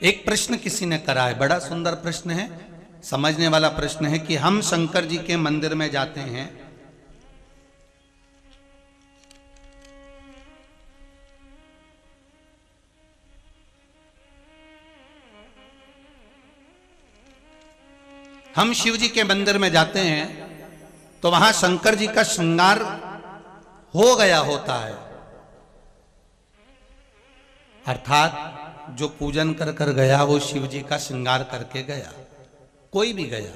एक प्रश्न किसी ने करा है, बड़ा सुंदर प्रश्न है, समझने वाला प्रश्न है कि हम शंकर जी के मंदिर में जाते हैं, हम शिव जी के मंदिर में जाते हैं तो वहां शंकर जी का श्रृंगार हो गया होता है, अर्थात जो पूजन कर कर गया वो शिव जी का श्रृंगार करके गया, कोई भी गया,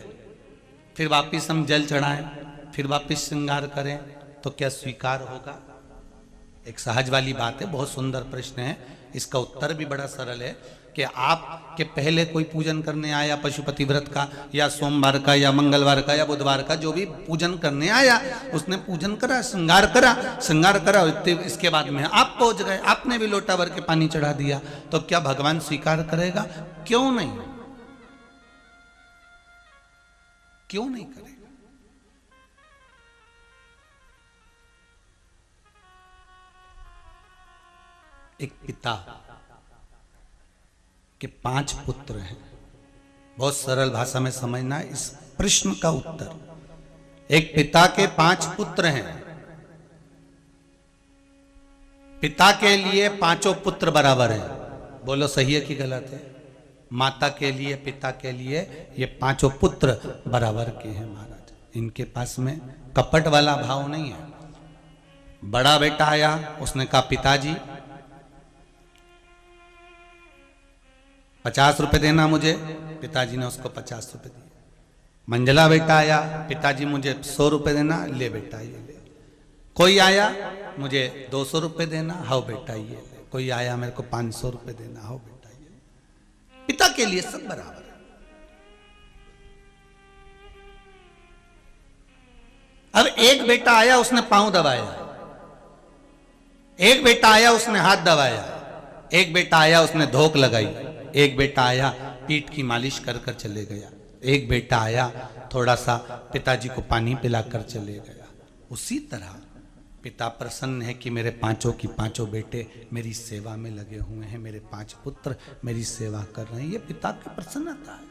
फिर वापिस हम जल चढ़ाएं, फिर वापिस श्रृंगार करें तो क्या स्वीकार होगा? एक सहज वाली बात है, बहुत सुंदर प्रश्न है। इसका उत्तर भी बड़ा सरल है कि आपके पहले कोई पूजन करने आया पशुपति व्रत का या सोमवार का या मंगलवार का या बुधवार का, जो भी पूजन करने आया उसने पूजन करा, श्रृंगार करा, इसके बाद में आप पहुंच गए, आपने भी लोटा भर के पानी चढ़ा दिया, तो क्या भगवान स्वीकार करेगा? क्यों नहीं, क्यों नहीं करेगा? एक पिता के 5 पुत्र हैं, बहुत सरल भाषा में समझना इस प्रश्न का उत्तर। एक पिता के 5 पुत्र हैं, पिता के लिए 5 पुत्र बराबर हैं, बोलो सही है कि गलत है? माता के लिए, पिता के लिए ये 5 पुत्र बराबर के हैं महाराज। इनके पास में कपट वाला भाव नहीं है। बड़ा बेटा आया, उसने कहा पिताजी 50 रुपए देना मुझे, पिताजी ने उसको 50 रुपए दिए। मंझला बेटा आया, पिताजी मुझे 100 रुपए देना, ले बेटा ये ले। कोई आया, मुझे 200 रुपए देना, हाउ बेटा ये ले। कोई आया, मेरे को 500 रुपए देना, हाउ बेटा ये ले। पिता के लिए सब बराबर है। अब एक बेटा आया, उसने पांव दबाया, एक बेटा आया उसने हाथ दबाया, एक बेटा आया उसने धोक लगाई, एक बेटा आया पीठ की मालिश कर कर चले गया, एक बेटा आया थोड़ा सा पिताजी को पानी पिलाकर चले गया। उसी तरह पिता प्रसन्न है कि मेरे 5 की 5 बेटे मेरी सेवा में लगे हुए हैं, मेरे 5 पुत्र मेरी सेवा कर रहे हैं, ये पिता की प्रसन्नता है,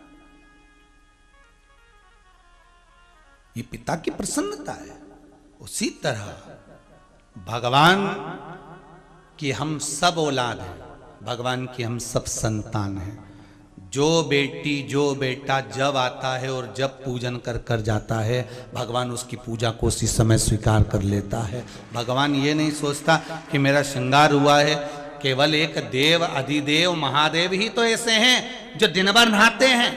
ये पिता की प्रसन्नता है। उसी तरह भगवान की हम सब औलाद हैं, भगवान की हम सब संतान हैं। जो बेटी जो बेटा जब आता है और जब पूजन कर कर जाता है, भगवान उसकी पूजा को उसी समय स्वीकार कर लेता है। भगवान ये नहीं सोचता कि मेरा श्रृंगार हुआ है, केवल एक देव अधिदेव महादेव ही तो ऐसे हैं जो दिन भर नहाते हैं,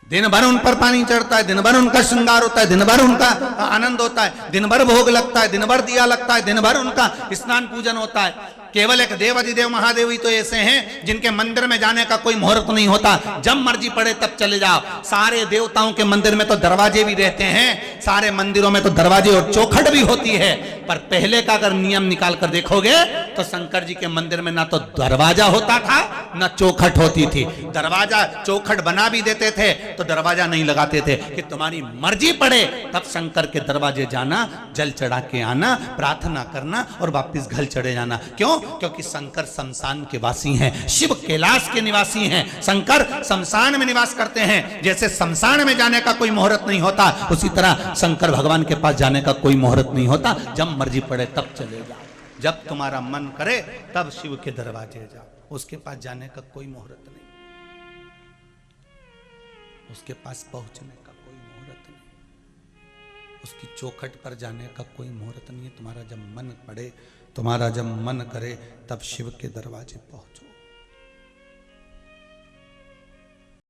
दिन भर उन पर पानी चढ़ता है, दिन भर उनका श्रृंगार होता है, दिन भर उनका आनंद होता है, दिन भर भोग लगता है, दिन भर दिया लगता है, दिन भर उनका स्नान पूजन होता है। केवल एक देव अधिदेव महादेव ही तो ऐसे हैं जिनके मंदिर में जाने का कोई मुहूर्त नहीं होता, जब मर्जी पड़े तब चले जाओ। सारे देवताओं के मंदिर में तो दरवाजे भी रहते हैं, सारे मंदिरों में तो दरवाजे और चौखट भी होती है, पर पहले का अगर नियम निकाल कर देखोगे तो शंकर जी के मंदिर में ना तो दरवाजा होता था ना चौखट होती थी। दरवाजा चौखट बना भी देते थे तो दरवाजा नहीं लगाते थे कि तुम्हारी मर्जी पड़े तब शंकर के दरवाजे जाना, जल चढ़ा के आना, प्रार्थना करना और वापिस घर चढ़े जाना। क्यों? क्योंकि शंकर शमशान के वासी हैं, शिव कैलाश के निवासी हैं। शंकर शमशान में निवास करते हैं, जैसे शमशान में जाने का कोई मुहूर्त नहीं होता, उसी तरह शंकर भगवान के पास जाने का कोई मुहूर्त नहीं होता, जब मर्जी पड़े तब चले जाओ, जब तुम्हारा मन करे तब शिव के दरवाजे जाओ, उसके पास जाने का कोई मुहूर्त नहीं, उसके पास पहुंचने का कोई मुहूर्त नहीं, उसकी चौखट पर जाने का कोई मुहूर्त नहीं है। तुम्हारा जब मन पड़े, तुम्हारा जब मन करे तब शिव के दरवाजे पहुंचो।